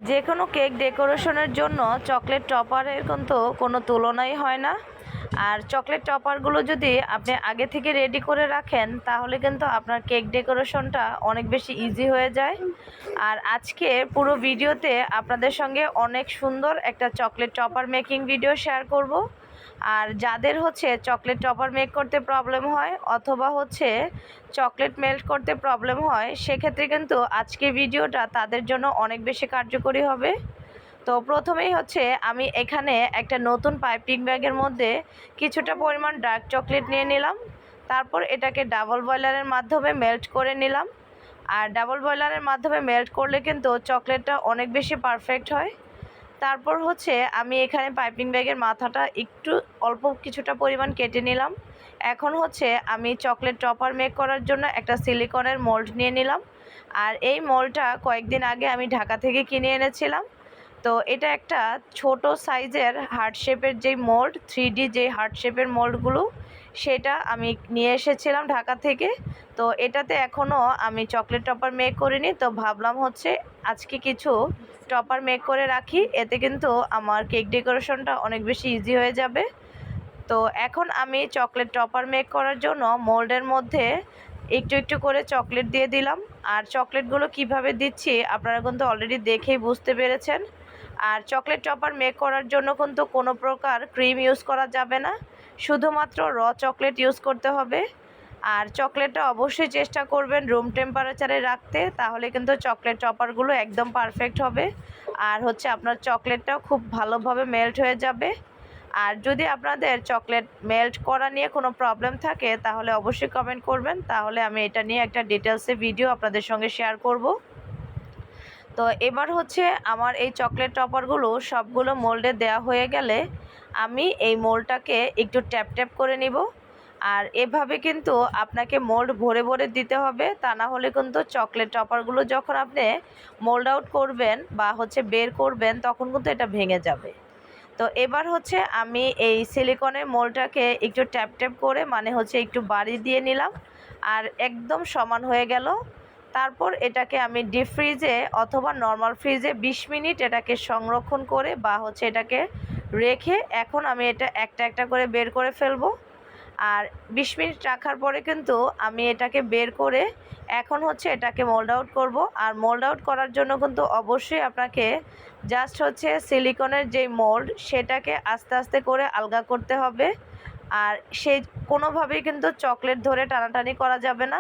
যে কোনো কেক ডেকোরেশনের জন্য চকলেট টপারের কিন্তু কোনো তুলনাই হয় না। আর চকলেট টপারগুলো যদি আপনি আগে থেকে রেডি করে রাখেন তাহলে কিন্তু আপনার কেক ডেকোরেশনটা অনেক বেশি ইজি হয়ে যায়। আর আজকে পুরো ভিডিওতে আপনাদের সঙ্গে অনেক সুন্দর একটা chocolate topper making video share করব। আর যাদের হচ্ছে চকলেট টপার মেক করতে প্রবলেম হয় অথবা হচ্ছে চকলেট মেল্ট করতে প্রবলেম হয়, সেক্ষেত্রে কিন্তু আজকে ভিডিওটা তাদের জন্য অনেক বেশি কার্যকরী হবে। তো প্রথমেই হচ্ছে আমি এখানে একটা নতুন পাইপিং ব্যাগের মধ্যে কিছুটা পরিমাণ ডার্ক চকলেট নিয়ে নিলাম। তারপর এটাকে ডাবল বয়লারের মাধ্যমে মেল্ট করে নিলাম। আর ডাবল বয়লারের মাধ্যমে মেল্ট করলে কিন্তু চকলেটটা অনেক বেশি পারফেক্ট হয়। তারপর হচ্ছে আমি এখানে পাইপিং ব্যাগের মাথাটা একটু অল্প কিছুটা পরিমাণ কেটে নিলাম। এখন হচ্ছে আমি চকলেট টপার মেক করার জন্য একটা সিলিকনের মোল্ড নিয়ে নিলাম। আর এই মোল্ডটা কয়েকদিন আগে আমি ঢাকা থেকে কিনে এনেছিলাম। তো এটা একটা ছোট সাইজের হার্ট শেপের যেই মোল্ড, 3D যে হার্ট শেপের মোল্ডগুলো, সেটা আমি নিয়ে এসেছিলাম ঢাকা থেকে। তো এটাতে এখনও আমি চকলেট টপার মেক করিনি, তো ভাবলাম হচ্ছে আজকে কিছু টপার মেক করে রাখি, এতে কিন্তু আমার কেক ডেকোরেশনটা অনেক বেশি ইজি হয়ে যাবে। তো এখন আমি চকলেট টপার মেক করার জন্য মোল্ডের মধ্যে একটু একটু করে চকলেট দিয়ে দিলাম। আর চকলেটগুলো কিভাবে দিচ্ছি আপনারা কিন্তু অলরেডি দেখেই বুঝতে পেরেছেন। আর চকলেট টপার মেক করার জন্য কিন্তু কোনো প্রকার ক্রিম ইউজ করা যাবে না, শুধুমাত্র র চকলেট ইউজ করতে হবে। আর চকলেটটা অবশ্যই চেষ্টা করবেন রুম টেম্পারেচারে রাখতে, তাহলে কিন্তু চকলেট টপারগুলো একদম পারফেক্ট হবে। আর হচ্ছে আপনার চকলেটটাও খুব ভালোভাবে মেল্ট হয়ে যাবে। আর যদি আপনাদের চকলেট মেল্ট করা নিয়ে কোনো প্রবলেম থাকে তাহলে অবশ্যই কমেন্ট করবেন, তাহলে আমি এটা নিয়ে একটা ডিটেলসে ভিডিও আপনাদের সঙ্গে শেয়ার করব। তো এবার হচ্ছে আমার এই চকলেট টপারগুলো সবগুলো মোল্ডে দেওয়া হয়ে গেলে আমি এই মোল্ডটাকে একটু ট্যাপ ট্যাপ করে নিব। আর এভাবে কিন্তু আপনাকে মোল্ড ভরে ভরে দিতে হবে, তা না হলে কিন্তু চকলেট টপারগুলো যখন আপনি মোল্ড আউট করবেন বা হচ্ছে বের করবেন তখন কিন্তু এটা ভেঙে যাবে। তো এবার হচ্ছে আমি এই সিলিকনের মোল্ডটাকে একটু ট্যাপ ট্যাপ করে মানে হচ্ছে একটু বাড়ি দিয়ে নিলাম, আর একদম সমান হয়ে গেল। তারপর এটাকে আমি ডিপ ফ্রিজে অথবা নর্মাল ফ্রিজে 20 মিনিট এটাকে সংরক্ষণ করে বা হচ্ছে এটাকে রেখে এখন আমি এটা একটা একটা করে বের করে ফেলবো। আর 20 মিনিট রাখার পরে কিন্তু আমি এটাকে বের করে এখন হচ্ছে এটাকে মোল্ড আউট করব। আর মোল্ড আউট করার জন্য কিন্তু অবশ্যই আপনাকে জাস্ট হচ্ছে সিলিকনের যেই মোল্ড সেটাকে আস্তে আস্তে করে আলগা করতে হবে। আর সেই কোনোভাবেই কিন্তু চকলেট ধরে টানাটানি করা যাবে না,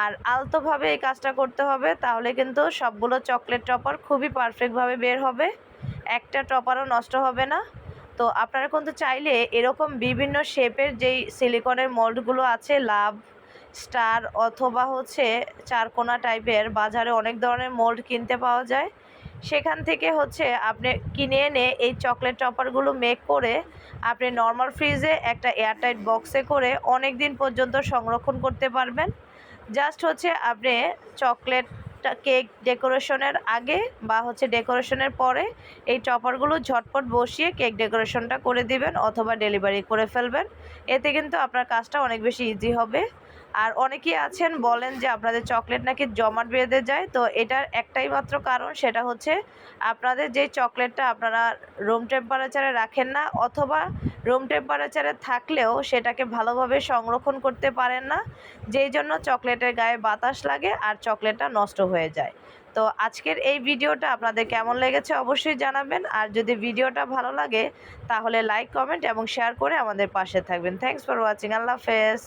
আর আলতোভাবে এই কাজটা করতে হবে, তাহলে কিন্তু সবগুলো চকলেট টপার খুবই পারফেক্টভাবে বের হবে, একটা টপারও নষ্ট হবে না। তো আপনারা কিন্তু চাইলে এরকম বিভিন্ন শেপের যেই সিলিকনের মোল্ডগুলো আছে, লাভ, স্টার অথবা হচ্ছে চারকোনা টাইপের, বাজারে অনেক ধরনের মোল্ড কিনতে পাওয়া যায়, সেখান থেকে হচ্ছে আপনি কিনে এনে এই চকলেট টপারগুলো মেক করে আপনি নর্মাল ফ্রিজে একটা এয়ারটাইট বক্সে করে অনেক দিন পর্যন্ত সংরক্ষণ করতে পারবেন। জাস্ট হচ্ছে আপনি চকলেটটা কেক ডেকোরেশনের আগে বা হচ্ছে ডেকোরেশনের পরে এই টপারগুলো ঝটপট বসিয়ে কেক ডেকোরেশনটা করে দিবেন অথবা ডেলিভারি করে ফেলবেন, এতে কিন্তু আপনার কাজটা অনেক বেশি ইজি হবে। আর অনেকেই আছেন বলেন যে আপনাদের চকলেট নাকি জমাট বেঁধে যায়, তো এটার একটাই মাত্র কারণ, সেটা হচ্ছে আপনাদের যেই চকলেটটা আপনারা রুম টেম্পারেচারে রাখেন না অথবা রুম টেম্পারেচারে থাকলেও সেটাকে ভালোভাবে সংরক্ষণ করতে পারেন না, যেই জন্য চকলেটের গায়ে বাতাস লাগে আর চকলেটটা নষ্ট হয়ে যায়। তো আজকের এই ভিডিওটা আপনাদের কেমন লেগেছে অবশ্যই জানাবেন। আর যদি ভিডিওটা ভালো লাগে তাহলে লাইক, কমেন্ট এবং শেয়ার করে আমাদের পাশে থাকবেন। Thanks for watching. আল্লাহ হাফেজ।